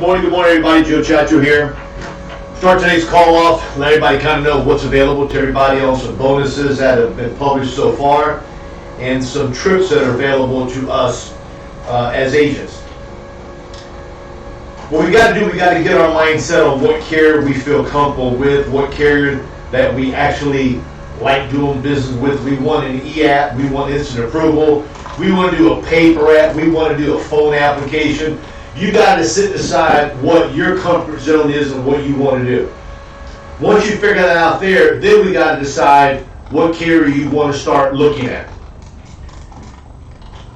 Good morning, everybody. Joe Chacho here. Start today's call off, let everybody kind of know what's available to everybody on some bonuses that have been published so far and some trips that are available to us as agents. What we got to do, we got to get our mindset on what carrier we feel comfortable with, what carrier that we actually like doing business with. We want an e-app, we want instant approval, we want to do a paper app, we want to do a phone application. You got to sit and decide what your comfort zone is and what you want to do. Once you figure that out there, then we got to decide what carrier you want to start looking at.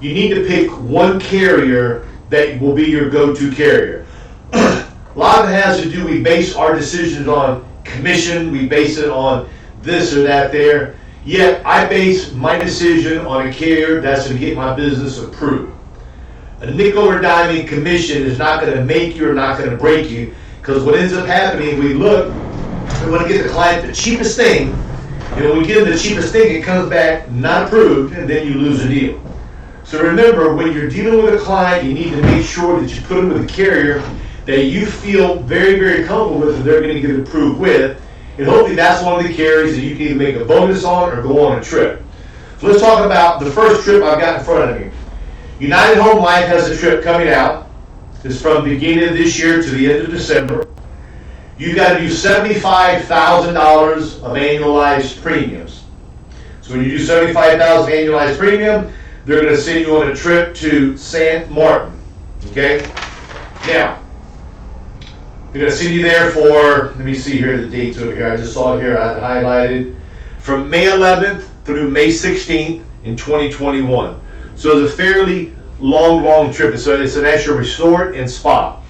You need to pick one carrier that will be your go-to carrier. A lot of it has to do, we base our decisions on commission, we base it on this or that there. Yet I base my decision on a carrier that's going to get my business approved. A nickel or dime in commission is not going to make you or not going to break you, because what ends up happening, we look, we want to get the client the cheapest thing, and when we give them the cheapest thing, it comes back not approved, and then you lose a deal. So remember, when you're dealing with a client, you need to make sure that you put them with a carrier that you feel very, very comfortable with and they're going to get approved with, and hopefully that's one of the carriers that you can either make a bonus on or go on a trip. So let's talk about the first trip I've got in front of me. United Home Life has a trip coming out. It's from the beginning of this year to the end of December. You've got to do $75,000 of annualized premiums. So when you do $75,000 annualized premium, they're going to send you on a trip to St. Martin. Okay? Now, they're going to send you there for, let me see here the dates over here. I just saw it here, I highlighted. From May 11th through May 16th in 2021. So it's a fairly long trip. So it's an extra resort and spa.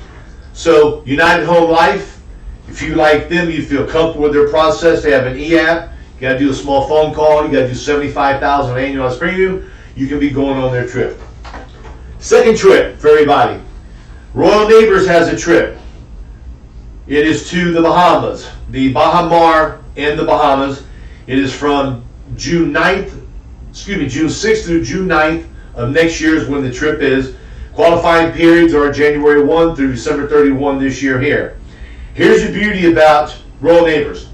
So United Home Life, if you like them, you feel comfortable with their process, they have an e-app, you got to do a small phone call, you got to do $75,000 annualized premium, you can be going on their trip. Second trip for everybody. Royal Neighbors has a trip. It is to the Bahamas, the Baha Mar and the Bahamas. It is from June 6th through June 9th of next year is when the trip is. Qualifying periods are January 1 through December 31 this year here. Here's the beauty about Royal Neighbors.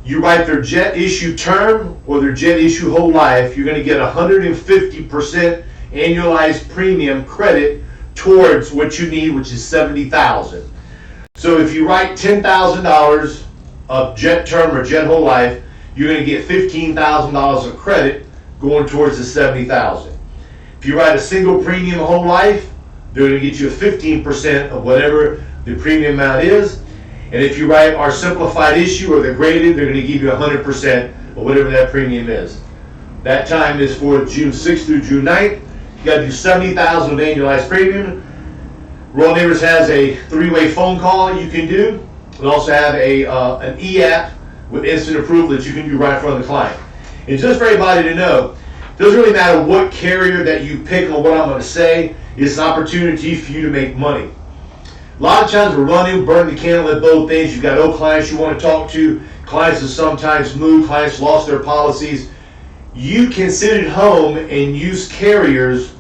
You write their jet issue term or their jet issue whole life, you're going to get 150% annualized premium credit towards what you need, which is $70,000. So if you write $10,000 of jet term or jet whole life, you're going to get $15,000 of credit going towards the $70,000. If you write a single premium whole life, they're going to get you 15% of whatever the premium amount is. And if you write our simplified issue or the graded, they're going to give you 100% of whatever that premium is. That time is for June 6th through June 9th. You got to do $70,000 of annualized premium. Royal Neighbors has a 3-way phone call you can do. We also have an e-app with instant approval that you can do right in front of the client. And just for everybody to know, it doesn't really matter what carrier that you pick on what I'm going to say, it's an opportunity for you to make money. A lot of times we're running, burning the candle at both ends. You've got old clients you want to talk to, clients that sometimes move, clients lost their policies. You can sit at home and use carriers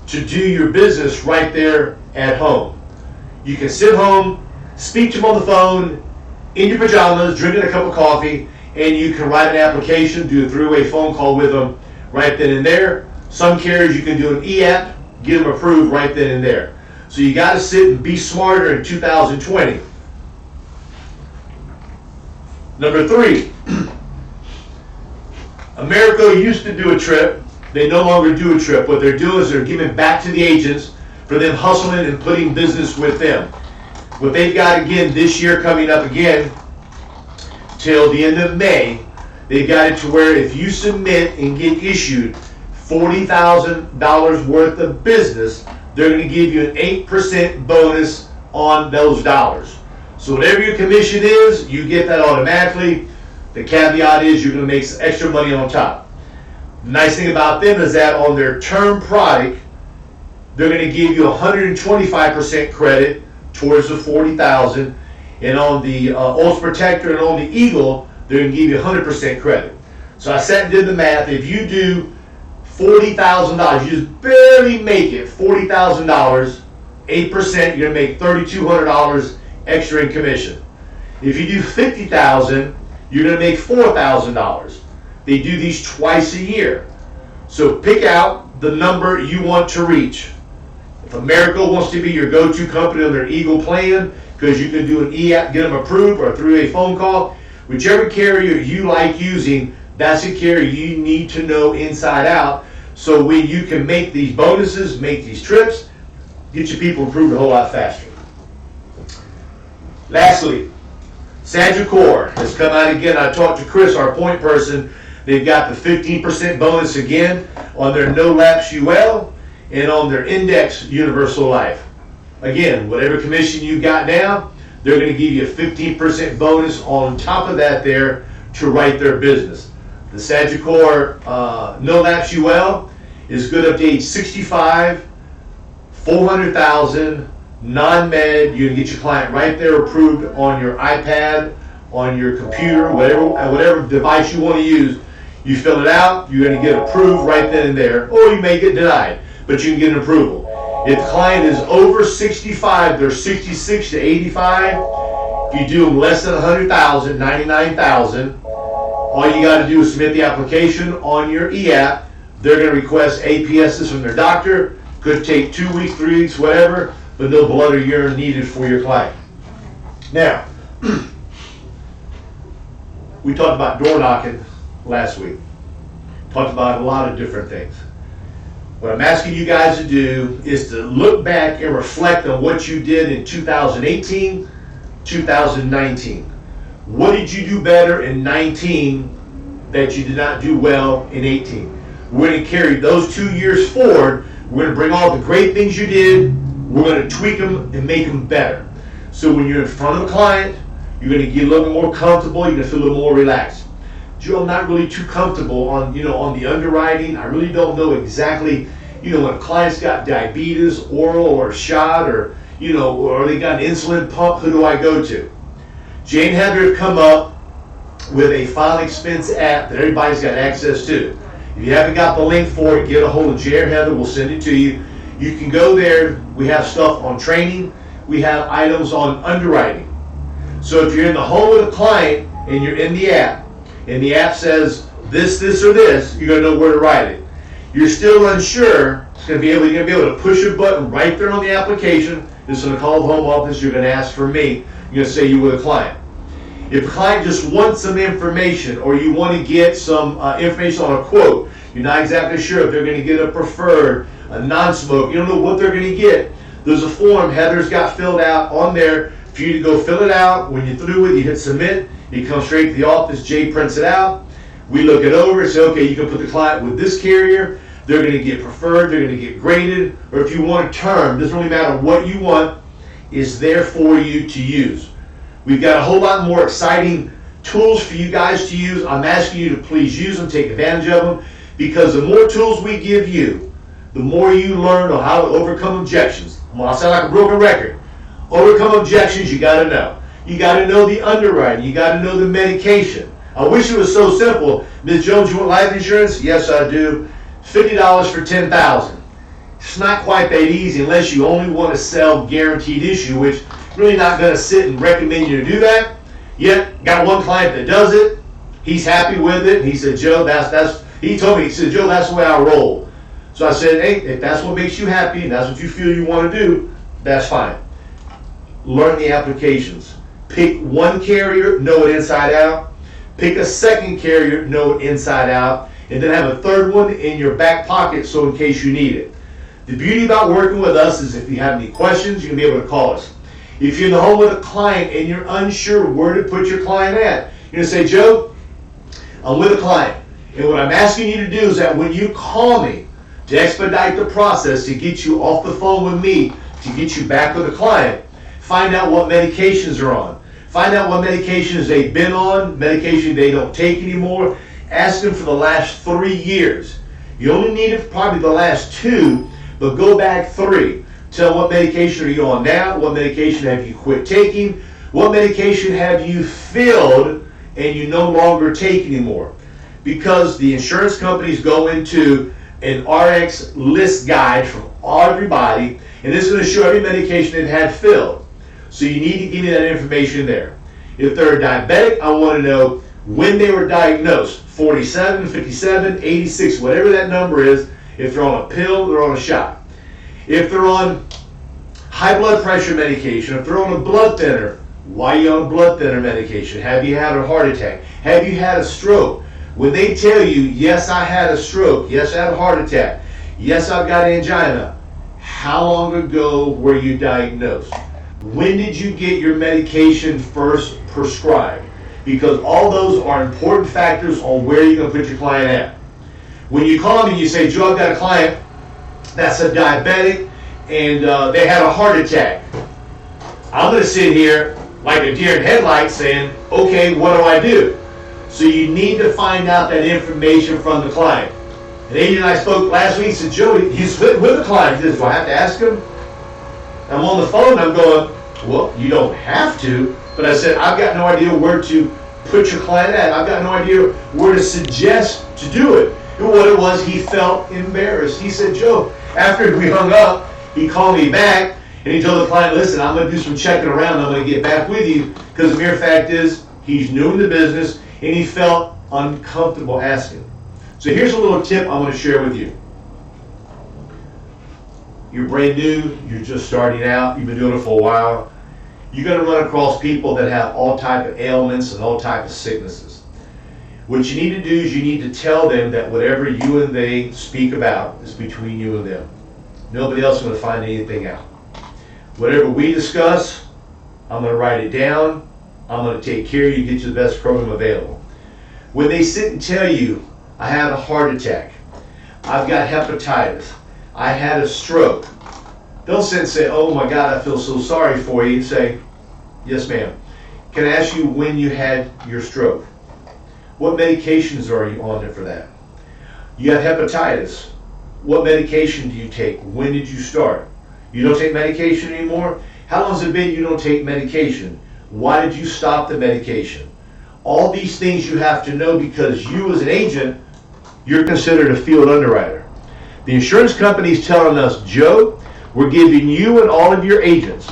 to do your business right there at home. You can sit home, speak to them on the phone, in your pajamas, drinking a cup of coffee, and you can write an application, do a 3-way phone call with them right then and there. Some carriers you can do an e-app, get them approved right then and there. So you got to sit and be smarter in 2020. Number 3, America used to do a trip. They no longer do a trip. What they're doing is they're giving back to the agents for them hustling and putting business with them. What they've got again this year coming up again till the end of May, they've got it to where if you submit and get issued $40,000 worth of business, they're going to give you an 8% bonus on those dollars. So whatever your commission is, you get that automatically. The caveat is you're going to make some extra money on top. The nice thing about them is that on their term product, they're going to give you 125% credit towards the $40,000, and on the Ultimate Protector and on the Eagle, they're going to give you 100% credit. So I sat and did the math. If you do $40,000, you just barely make it $40,000 8%, you're gonna make $3,200 extra in commission. If you do 50,000, you're gonna make $4,000. They do these twice a year. So pick out the number you want to reach. If Americo wants to be your go-to company on their Eagle plan, because you can do an e-app, get them approved, or through a phone call, whichever carrier you like using, that's a carrier you need to know inside out. So when you can make these bonuses, make these trips, get your people approved a whole lot faster. Lastly, Sagicor has come out again. I talked to Chris, our point person. They've got the 15% bonus again on their No Lapse UL and on their Index Universal Life. Again, whatever commission you got now, they're going to give you a 15% bonus on top of that there to write their business. The Sagicor No Lapse UL is good up to age 65, 400,000, non-med. You can get your client right there approved on your iPad, on your computer, whatever device you want to use. You fill it out, you're going to get approved right then and there, or you may get denied, but you can get an approval. If the client is over 65, they're 66 to 85, if you do them less than 100,000, 99,000, all you got to do is submit the application on your e-app. They're going to request APSs from their doctor. Could take 2 weeks, 3 weeks, whatever, but no blood or urine needed for your client. Now, we talked about door knocking last week. Talked about a lot of different things. What I'm asking you guys to do is to look back and reflect on what you did in 2018, 2019. What did you do better in 19 that you did not do well in 18? We're going to carry those 2 years forward. We're going to bring all the great things you did. We're going to tweak them and make them better. So when you're in front of a client, you're going to get a little more comfortable. You're going to feel a little more relaxed. Joe, I'm not really too comfortable on the underwriting. I really don't know exactly, when a client's got diabetes, oral or shot, or they got an insulin pump, who do I go to? Jane Heather have come up with a file expense app that everybody's got access to. If you haven't got the link for it, get a hold of Jay or Heather. We'll send it to you. You can go there. We have stuff on training. We have items on underwriting. So if you're in the home of the client and you're in the app, and the app says this, or this, you're going to know where to write it. You're still unsure, you're going to be able to push a button right there on the application. It's going to call the home office. You're going to ask for me. You're going to say you were the client. If the client just wants some information, or you want to get some information on a quote, you're not exactly sure if they're going to get a preferred, a non-smoke, you don't know what they're going to get. There's a form Heather's got filled out on there for you to go fill it out. When you're through with it, you hit submit. You come straight to the office. Jay prints it out. We look it over and say, okay, you can put the client with this carrier. They're going to get preferred. They're going to get graded. Or if you want a term, doesn't really matter what you want, is there for you to use. We've got a whole lot more exciting tools for you guys to use. I'm asking you to please use them, take advantage of them, because the more tools we give you, the more you learn on how to overcome objections. Well, I sound like a broken record. Overcome objections, you got to know. You got to know the underwriting. You got to know the medication. I wish it was so simple. Ms. Jones, you want life insurance? Yes, I do. $50 for $10,000. It's not quite that easy unless you only want to sell guaranteed issue, which really not going to sit and recommend you to do that. Yet, got one client that does it. He's happy with it. He said, Joe, he told me, he said, Joe, that's the way I roll. So I said, hey, if that's what makes you happy and that's what you feel you want to do, that's fine. Learn the applications. Pick one carrier, know it inside out. Pick a second carrier, know it inside out. And then have a third one in your back pocket so in case you need it. The beauty about working with us is if you have any questions, you can be able to call us. If you're in the home with a client and you're unsure where to put your client at, you're going to say, Joe, I'm with a client. And what I'm asking you to do is that when you call me to expedite the process to get you off the phone with me, to get you back with a client, find out what medications are on. Find out what medications they've been on, medication they don't take anymore. Ask them for the last 3 years. You only need it probably the last 2, but go back 3. Tell what medication are you on now, what medication have you quit taking, what medication have you filled and you no longer take anymore. Because the insurance companies go into an RX list guide from everybody, and this is going to show every medication it had filled. So you need to give me that information there. If they're diabetic, I want to know when they were diagnosed, 47, 57, 86, whatever that number is. If they're on a pill, they're on a shot. If they're on high blood pressure medication, if they're on a blood thinner, why are you on blood thinner medication? Have you had a heart attack? Have you had a stroke? When they tell you, yes, I had a stroke, yes, I had a heart attack, yes, I've got angina, how long ago were you diagnosed? When did you get your medication first prescribed? Because all those are important factors on where you're going to put your client at. When you call me and you say, Joe, I've got a client that's a diabetic and they had a heart attack, I'm going to sit here like a deer in headlights saying, okay, what do I do? So you need to find out that information from the client. And Adrian and I spoke last week, said, Joe, he's with the client. He says, do I have to ask him? I'm on the phone, I'm going, well, you don't have to, but I said, I've got no idea where to put your client at. I've got no idea where to suggest to do it. And what it was, he felt embarrassed. He said, Joe, after we hung up, he called me back, and he told the client, listen, I'm going to do some checking around. I'm going to get back with you, because the mere fact is, he's new in the business, and he felt uncomfortable asking. So here's a little tip I want to share with you. You're brand new, you're just starting out, you've been doing it for a while. You're going to run across people that have all type of ailments and all type of sicknesses. What you need to do is you need to tell them that whatever you and they speak about is between you and them. Nobody else is going to find anything out. Whatever we discuss, I'm going to write it down. I'm going to take care of you, get you the best program available. When they sit and tell you, I had a heart attack, I've got hepatitis, I had a stroke, don't sit and say, oh my God, I feel so sorry for you. Say, yes ma'am. Can I ask you when you had your stroke? What medications are you on for that? You have hepatitis. What medication do you take? When did you start? You don't take medication anymore? How long has it been you don't take medication? Why did you stop the medication? All these things you have to know, because you as an agent, you're considered a field underwriter. The insurance company is telling us, Joe, we're giving you and all of your agents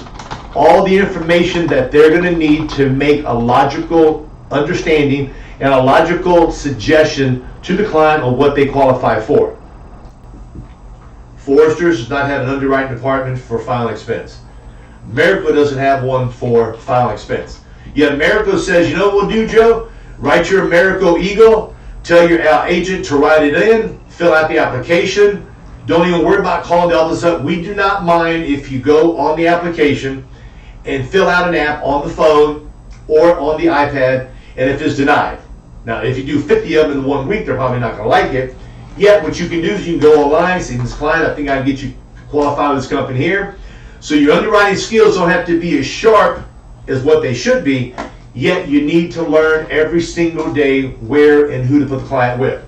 all the information that they're going to need to make a logical understanding and a logical suggestion to the client on what they qualify for. Foresters does not have an underwriting department for final expense. Americo doesn't have one for final expense. Yet Americo says, you know what we'll do, Joe? Write your Americo Eagle, tell your agent to write it in, fill out the application. Don't even worry about calling the office up. We do not mind if you go on the application and fill out an app on the phone or on the iPad, and if it's denied. Now, if you do 50 of them in 1 week, they're probably not going to like it. Yet, what you can do is you can go online, say, this client, I think I can get you qualified with this company here. So your underwriting skills don't have to be as sharp as what they should be, yet you need to learn every single day where and who to put the client with.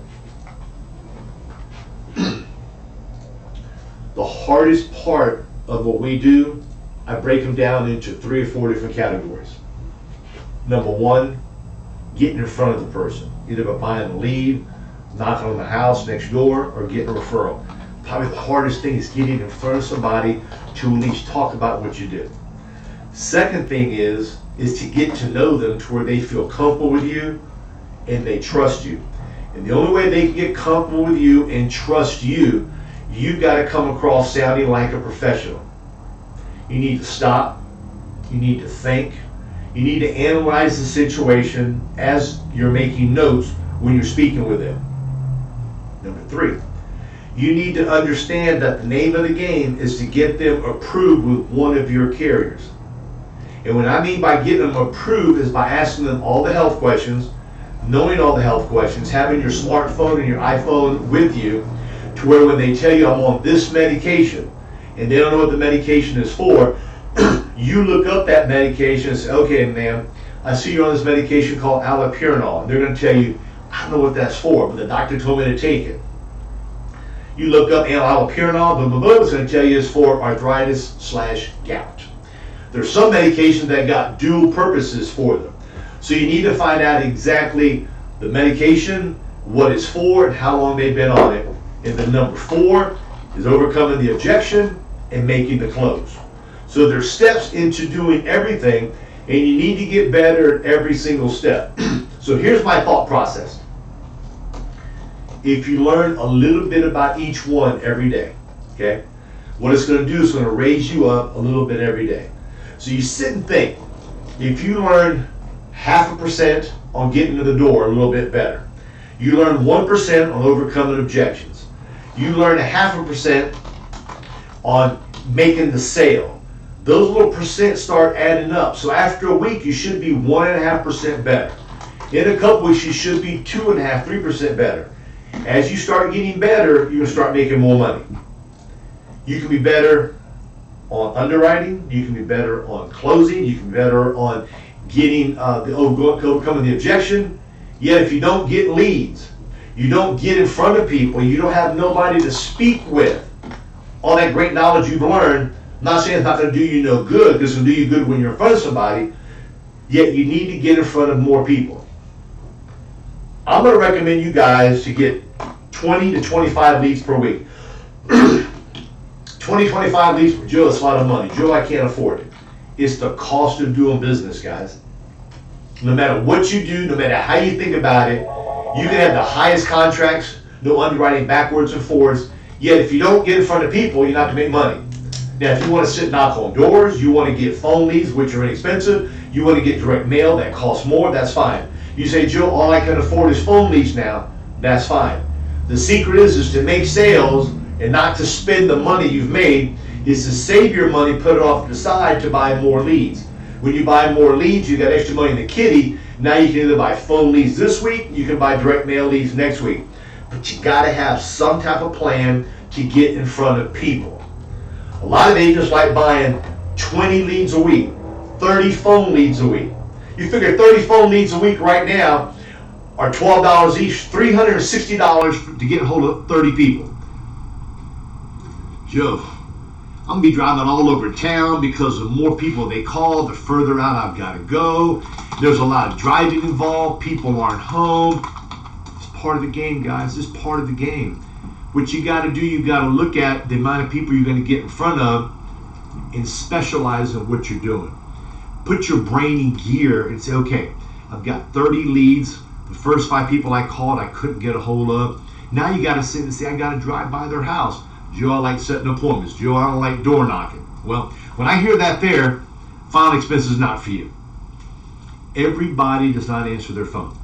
The hardest part of what we do, I break them down into 3 or 4 different categories. Number one, getting in front of the person, either by buying a lead, knocking on the house next door, or getting a referral. Probably the hardest thing is getting in front of somebody to at least talk about what you do. Second thing is to get to know them to where they feel comfortable with you and they trust you. And the only way they can get comfortable with you and trust you, you've got to come across sounding like a professional. You need to stop. You need to think. You need to analyze the situation as you're making notes when you're speaking with them. Number 3, you need to understand that the name of the game is to get them approved with one of your carriers. And what I mean by getting them approved is by asking them all the health questions, knowing all the health questions, having your smartphone and your iPhone with you, to where when they tell you I'm on this medication and they don't know what the medication is for, you look up that medication and say, okay, ma'am, I see you're on this medication called allopurinol. And they're going to tell you, I don't know what that's for, but the doctor told me to take it. You look up allopurinol, blah, blah, blah, it's going to tell you it's for arthritis/gout. There's some medications that got dual purposes for them. So you need to find out exactly the medication, what it's for, and how long they've been on it. And then number 4 is overcoming the objection and making the close. So there's steps into doing everything, and you need to get better at every single step. So here's my thought process. If you learn a little bit about each one every day, okay, what it's going to do is going to raise you up a little bit every day. So you sit and think, if you learn 0.5% on getting to the door a little bit better, you learn 1% on overcoming objections, you learn 0.5% on making the sale, those little percent start adding up. So after a week, you should be 1.5% better. In a couple weeks, you should be 2.5%, 3% better. As you start getting better, you're going to start making more money. You can be better on underwriting, you can be better on closing, you can be better on getting overcoming the objection. Yet if you don't get leads, you don't get in front of people, you don't have nobody to speak with, all that great knowledge you've learned, I'm not saying it's not going to do you no good, because it's going to do you good when you're in front of somebody, yet you need to get in front of more people. I'm going to recommend you guys to get 20 to 25 leads per week. 20, 25 leads for Joe, it's a lot of money. Joe, I can't afford it. It's the cost of doing business, guys. No matter what you do, no matter how you think about it, you can have the highest contracts, no underwriting backwards and forwards, yet if you don't get in front of people, you're not going to make money. Now, if you want to sit and knock on doors, you want to get phone leads, which are inexpensive, you want to get direct mail that costs more, that's fine. You say, Joe, all I can afford is phone leads now, that's fine. The secret is to make sales and not to spend the money you've made, is to save your money, put it off to the side to buy more leads. When you buy more leads, you got extra money in the kitty. Now you can either buy phone leads this week, you can buy direct mail leads next week. But you got to have some type of plan to get in front of people. A lot of agents like buying 20 leads a week, 30 phone leads a week. You figure 30 phone leads a week right now are $12 each, $360 to get a hold of 30 people. Joe, I'm going to be driving all over town because the more people they call, the further out I've got to go. There's a lot of driving involved. People aren't home. It's part of the game, guys. It's part of the game. What you got to do, you got to look at the amount of people you're going to get in front of and specialize in what you're doing. Put your brain in gear and say, okay, I've got 30 leads. The first 5 people I called, I couldn't get a hold of. Now you got to sit and say, I got to drive by their house. Joe, I like setting appointments. Joe, I don't like door knocking. Well, when I hear that there, final expense is not for you. Everybody does not answer their phone.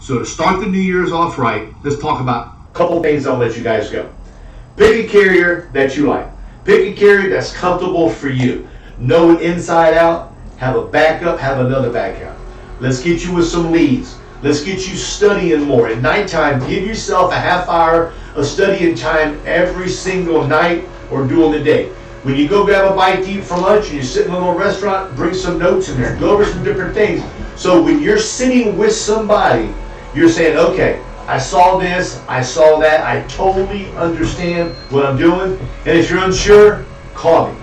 So to start the New Year's off right, let's talk about a couple things. I'll let you guys go. Pick a carrier that you like. Pick a carrier that's comfortable for you. Know it inside out. Have a backup. Have another backup. Let's get you with some leads. Let's get you studying more. At nighttime, give yourself a half hour of studying time every single night or during the day. When you go grab a bite to eat for lunch and you sit in a little restaurant, bring some notes in there. Go over some different things. So when you're sitting with somebody, you're saying, okay, I saw this, I saw that, I totally understand what I'm doing. And if you're unsure, call me.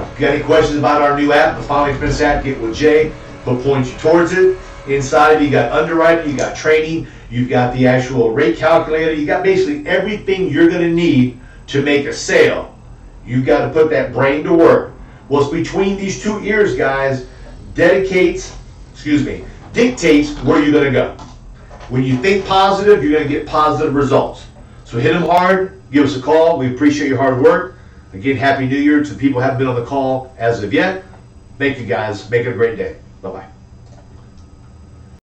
If you got any questions about our new app, the Final Expense app, get with Jay. He'll point you towards it. Inside of it, you got underwriting, you got training, you've got the actual rate calculator, you got basically everything you're going to need to make a sale. You've got to put that brain to work. What's between these 2 ears, guys, dictates where you're going to go. When you think positive, you're going to get positive results. So hit them hard, give us a call. We appreciate your hard work. Again, Happy New Year to the people who haven't been on the call as of yet. Thank you, guys. Make it a great day. Bye-bye.